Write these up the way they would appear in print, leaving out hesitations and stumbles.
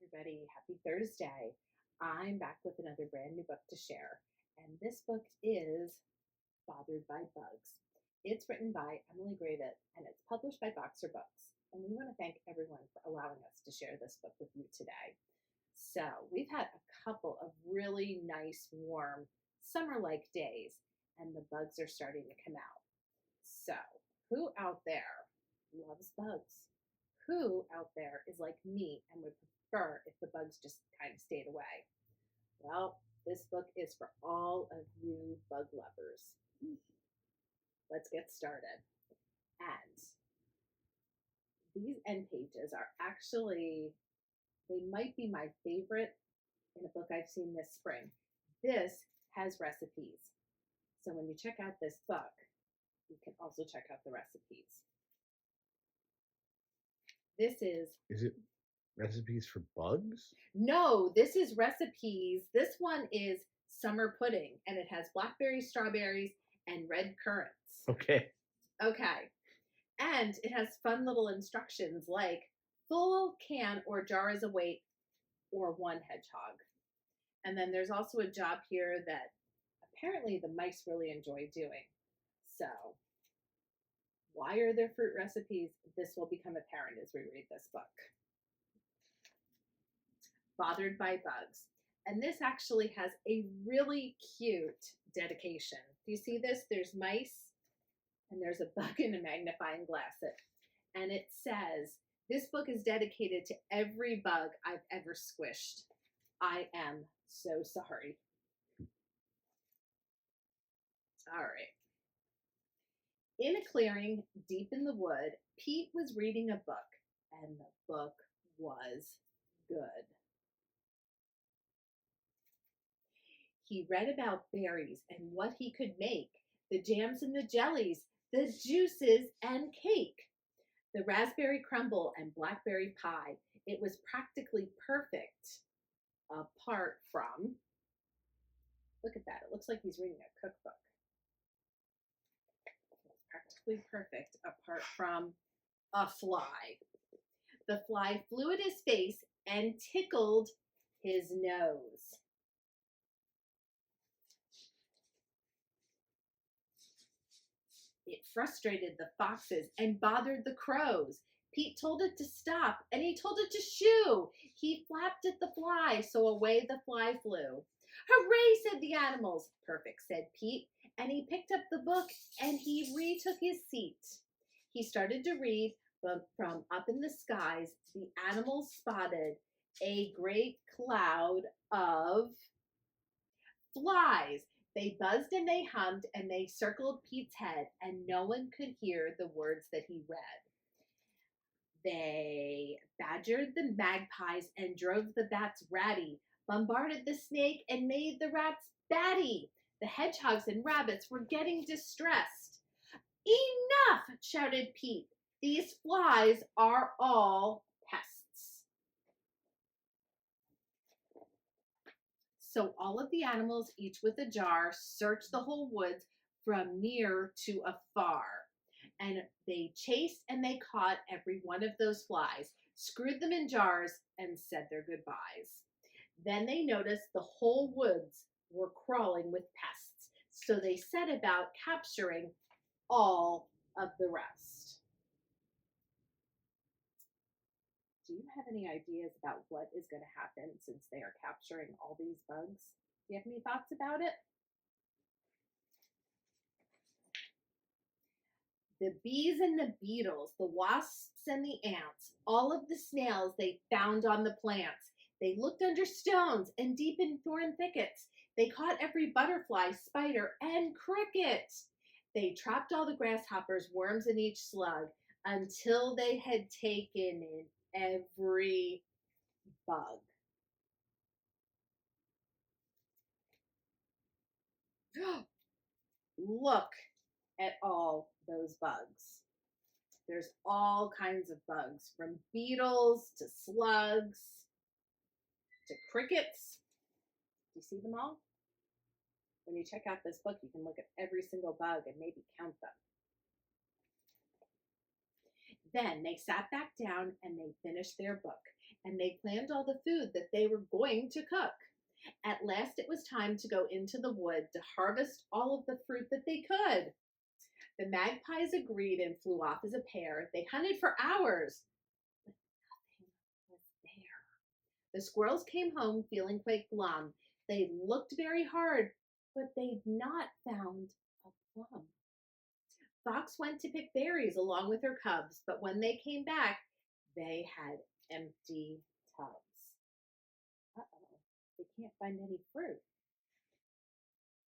everybody. Happy Thursday. I'm back with another brand new book to share. And this book is Bothered by Bugs. It's written by Emily Gravett and it's published by Boxer Books. And we want to thank everyone for allowing us to share this book with you today. So, we've had a couple of really nice, warm, summer like days, and the bugs are starting to come out. So, who out there loves bugs? Who out there is like me and would prefer if the bugs just kind of stayed away? Well, this book is for all of you bug lovers. Let's get started. And these end pages are actually, they might be my favorite in a book I've seen this spring. This has recipes. So when you check out this book, you can also check out the recipes. This is... Is it recipes for bugs? No, this is recipes. This one is summer pudding, and it has blackberries, strawberries, and red currants. Okay. Okay. And it has fun little instructions like full can or jar is a weight or one hedgehog. And then there's also a job here that apparently the mice really enjoy doing. So, why are there fruit recipes? This will become apparent as we read this book. Bothered by Bugs. And this actually has a really cute dedication. Do you see this? There's mice and there's a bug in a magnifying glass. And it says, this book is dedicated to every bug I've ever squished. I am so sorry. All right. In a clearing deep in the wood, Pete was reading a book, and the book was good. He read about berries and what he could make, the jams and the jellies, the juices and cake, the raspberry crumble and blackberry pie. It was practically perfect, apart from, look at that, it looks like he's reading a cookbook. Practically perfect apart from a fly. The fly flew at his face and tickled his nose. It frustrated the foxes and bothered the crows. Pete told it to stop and he told it to shoo. He flapped at the fly, so away the fly flew. Hooray, said the animals. Perfect, said Pete. And he picked up the book and he retook his seat. He started to read, but from up in the skies, the animals spotted a great cloud of flies. They buzzed and they hummed and they circled Pete's head, and no one could hear the words that he read. They badgered the magpies and drove the bats ratty, bombarded the snake and made the rats batty. The hedgehogs and rabbits were getting distressed. Enough, shouted Pete. These flies are all pests. So all of the animals, each with a jar, searched the whole woods from near to afar. And they chased and they caught every one of those flies, screwed them in jars, and said their goodbyes. Then they noticed the whole woods were crawling with pests, so they set about capturing all of the rest. Do you have any ideas about what is going to happen since they are capturing all these bugs? Do you have any thoughts about it? The bees and the beetles, the wasps and the ants, all of the snails they found on the plants. They looked under stones and deep in thorn thickets. They caught every butterfly, spider, and cricket. They trapped all the grasshoppers, worms, and each slug until they had taken in every bug. Look at all those bugs. There's all kinds of bugs, from beetles to slugs to crickets. Do you see them all? When you check out this book, you can look at every single bug and maybe count them. Then they sat back down and they finished their book. and they planned all the food that they were going to cook. At last, it was time to go into the wood to harvest all of the fruit that they could. The magpies agreed and flew off as a pair. They hunted for hours, but nothing was there. The squirrels came home feeling quite glum. They looked very hard, but they'd not found a plum. Fox went to pick berries along with her cubs, but when they came back, they had empty tubs. Uh-oh, they can't find any fruit.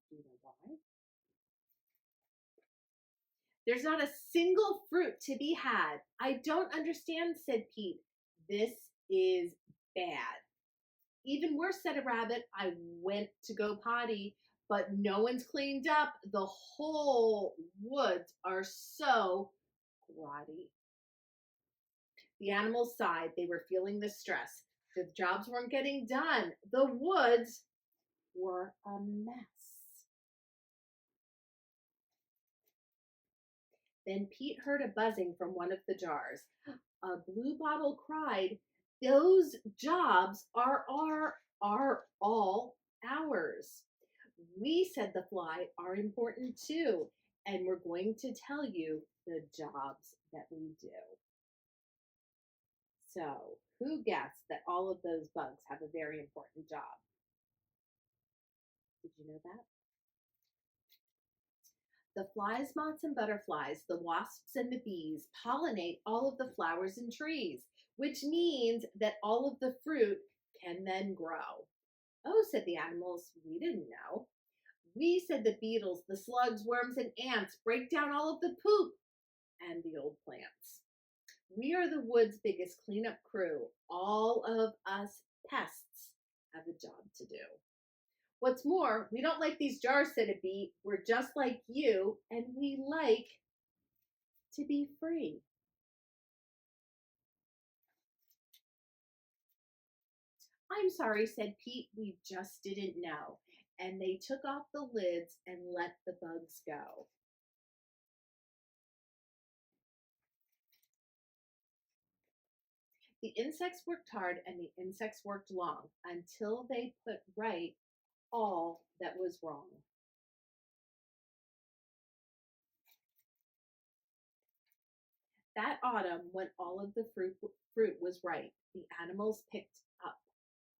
Do you know why? There's not a single fruit to be had. I don't understand, said Pete. This is bad. Even worse, said a rabbit. I went to go potty, but no one's cleaned up. The whole woods are so grotty. The animals sighed. They were feeling the stress. The jobs weren't getting done. The woods were a mess. Then Pete heard a buzzing from one of the jars. A blue bottle cried, "Those jobs are all ours." "We," said the fly, "are important too, and we're going to tell you the jobs that we do." So, who guessed that all of those bugs have a very important job? Did you know that? The flies, moths, and butterflies, the wasps and the bees pollinate all of the flowers and trees, which means that all of the fruit can then grow. "Oh," said the animals, "we didn't know." "We," said the beetles, the slugs, worms, and ants, "break down all of the poop and the old plants." "We are the wood's biggest cleanup crew. All of us pests have a job to do." "What's more, we don't like these jars," said a bee. "We're just like you, and we like to be free." "I'm sorry," said Pete. "We just didn't know." And they took off the lids and let the bugs go. The insects worked hard and the insects worked long until they put right all that was wrong. That autumn, when all of the fruit was ripe, the animals picked up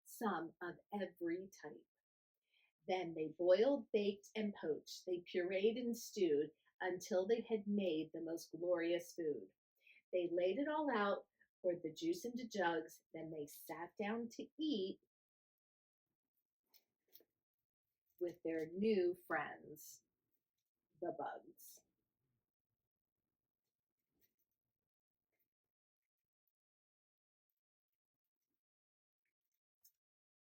some of every type. Then they boiled, baked, and poached. They pureed and stewed until they had made the most glorious food. They laid it all out, poured the juice into jugs. Then they sat down to eat with their new friends, the bugs.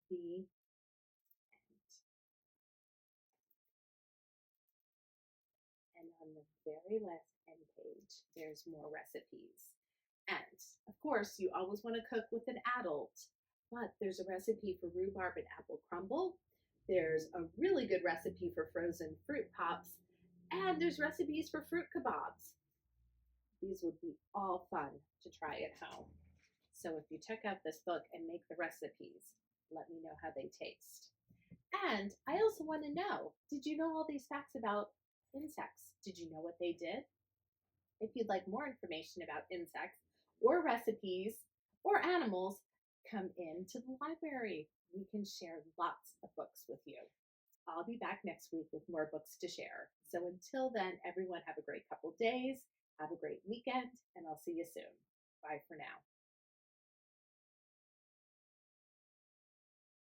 The And on the very last end page, there's more recipes. And of course, you always want to cook with an adult, but there's a recipe for rhubarb and apple crumble. There's a really good recipe for frozen fruit pops, and there's recipes for fruit kebabs. These would be all fun to try at home. So if you check out this book and make the recipes, let me know how they taste. And I also want to know, did you know all these facts about insects? Did you know what they did? If you'd like more information about insects or recipes or animals, come into the library. We can share lots of books with you. I'll be back next week with more books to share. So until then, everyone have a great couple days, have a great weekend, and I'll see you soon. Bye for now.